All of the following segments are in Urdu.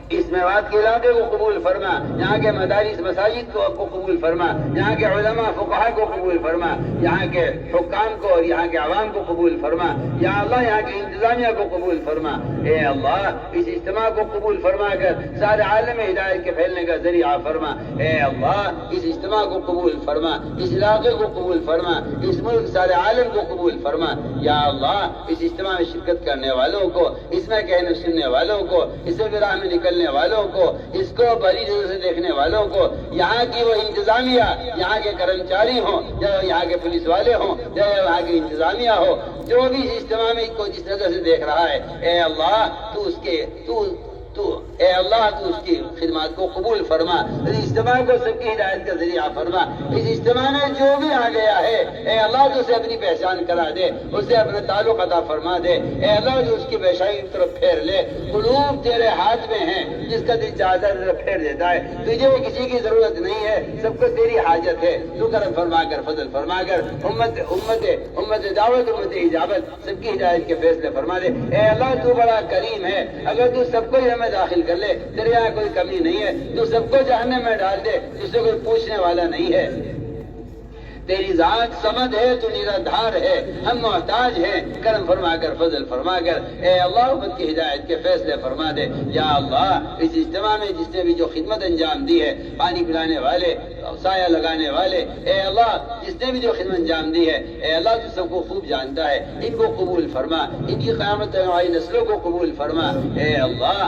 اسماعیلات کے علاقے کو قبول فرما، یہاں کے مدارس مساجد کو قبول فرما، یہاں کے علماء فقہاء کو قبول فرما، یہاں کے حکام کو اور یہاں کے عوام کو قبول فرما، یا اللہ یہاں کی انتظامیہ کو قبول فرما۔ اے اللہ اس اجتماع کو قبول فرما کر سارے عالم ہدایت کے پھیلنے کا ذریعہ فرما۔ اے اللہ اس اجتماع کو قبول فرما، اس علاقے کو قبول فرما، اس ملک سارے عالم کو قبول فرما۔ یا اللہ اس اجتماع میں شرکت کرنے والوں کو، اس میں کہنے سننے والوں کو، اس میں راہ میں نکلنے والوں کو، اس کو بڑی نظر سے دیکھنے والوں کو، یہاں کی وہ انتظامیہ، یہاں کے کرمچاری ہوں یا یہاں کے پولیس والے ہوں یا یہاں کی انتظامیہ ہو، جو بھی اس اجتماع میں کو جس نظر سے دیکھ رہا ہے، اے اللہ اے اللہ تو اس کی خدمات کو قبول فرما، اس اجتماع کو سب کی ہدایت کا ذریعہ فرما۔ اس اجتماع میں جو بھی آ گیا ہے اے اللہ تو اسے اپنی پہچان کرا دے، اسے اپنا تعلق عطا فرما دے۔ اے اللہ جو اس کی بے شائی کی طرف پھیر لے، قلوب تیرے ہاتھ میں ہیں، جس کا دل چاہتا ہے پھیر دیتا ہے، تجھے کسی کی ضرورت نہیں ہے، سب کو تیری حاجت ہے، تو کرم فرما کر فضل فرما کر امت دعوت امت اجابت سب کی ہدایت کے فیصلے فرما دے۔ اے اللہ تو بڑا کریم ہے، اگر تو سب کو ہمیں داخل کر لے، تیرے یہاں کوئی کمی نہیں ہے، تو سب کو جہنم میں ڈال دے، جس سے کوئی پوچھنے والا نہیں ہے۔ تیری ذات صمد ہے، تو نرادھار ہے، ہم محتاج ہیں، کرم فرما کر فضل فرما کر اے اللہ امت کی ہدایت کے فیصلے فرما دے۔ یا اللہ اس اجتماع میں جس نے بھی جو خدمت انجام دی ہے، پانی پلانے والے، سایہ لگانے والے، اے اللہ جس نے بھی جو خدمت انجام دی ہے، اے اللہ تو سب کو خوب جانتا ہے، ان کو قبول فرما، ان کی قیامت والی نسلوں کو قبول فرما۔ اے اللہ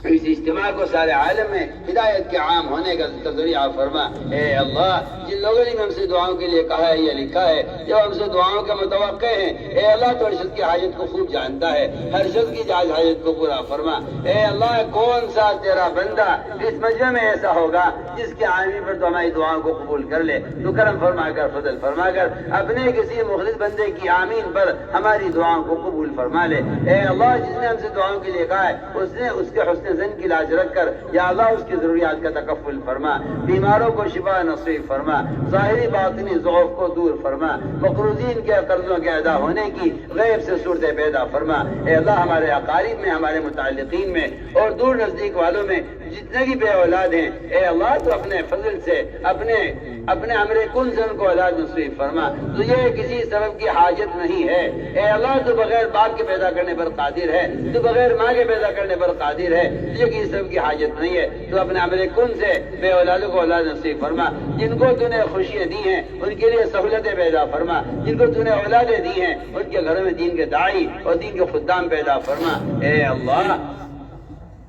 اس اجتماع کو سارے عالم میں ہدایت کے عام ہونے کا ذریعہ فرما۔ اے اللہ جن لوگوں نے ہم سے دعاؤں کے لیے کہا ہے یا لکھا ہے، جو ہم سے دعاؤں کا متوقع ہیں، اے اللہ تو ہر شخص کی حاجت کو خوب جانتا ہے، ہر شخص کی جائز حاجت کو پورا فرما۔ اے اللہ کون سا تیرا بندہ اس مجمع میں ایسا ہوگا جس کے آمین پر تو ہماری دعاؤں کو قبول کر لے، تو کرم فرما کر فضل فرما کر اپنے کسی مخلص بندے کی آمین پر ہماری دعاؤں کو قبول فرما لے۔ اے اللہ جس نے ہم سے دعاؤں کے لیے کہا ہے، اس نے اس کے حسن زن کی لاج رکھ کر یا اللہ اس کی ضروریات کا تکفل فرما، بیماروں کو شفا نصیب فرما، ظاہری باطنی ضعف کو دور فرما، مقروضین کے قرضوں کے ادا ہونے کی غیب سے صورتیں پیدا فرما۔ اے اللہ ہمارے اقارب میں، ہمارے متعلقین میں اور دور نزدیک والوں میں جتنے بھی بے اولاد ہیں، اے اللہ تو اپنے فضل سے اپنے امر کن سے ان کو اولاد نصیب فرما۔ تجھے کسی سبب کی حاجت نہیں ہے، اے اللہ تو بغیر باپ کے پیدا کرنے پر قادر ہے، تو بغیر ماں کے پیدا کرنے پر قادر ہے، تجھے کسی سبب کی حاجت نہیں ہے، تو اپنے امر کن سے بے اولادوں کو اولاد نصیب فرما۔ جن کو تو نے خوشیاں دی ہیں ان کے لیے سہولتیں پیدا فرما، جن کو تو نے اولادیں دی ہیں ان کے گھروں میں دین کے داعی اور دین کے خدام پیدا فرما۔ اے اللہ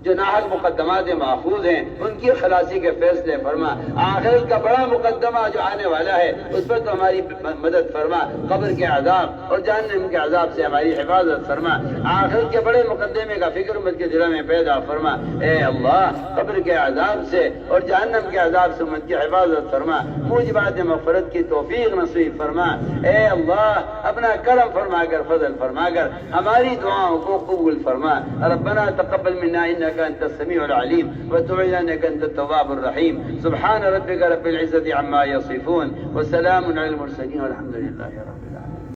جو ناحق مقدمات محفوظ ہیں ان کی خلاصی کے فیصلے فرما۔ آخرت کا بڑا مقدمہ جو آنے والا ہے اس پر تو ہماری مدد فرما، قبر کے عذاب اور جہنم کے عذاب سے ہماری حفاظت فرما۔ آخرت کے بڑے مقدمے کا فکر امت کے دلوں میں پیدا فرما۔ اے اللہ قبر کے عذاب سے اور جہنم کے عذاب سے امت کی حفاظت فرما، موجبات مغفرت کی توفیق نصیب فرما۔ اے اللہ اپنا کرم فرما کر فضل فرما کر ہماری دعاؤں کو قبول فرما۔ ربنا تقبل منا انك انت السميع العليم وتب علينا انك انت التواب الرحيم۔ سبحان ربك رب العزة عما يصفون وسلام على المرسلين والحمد لله رب العالمين۔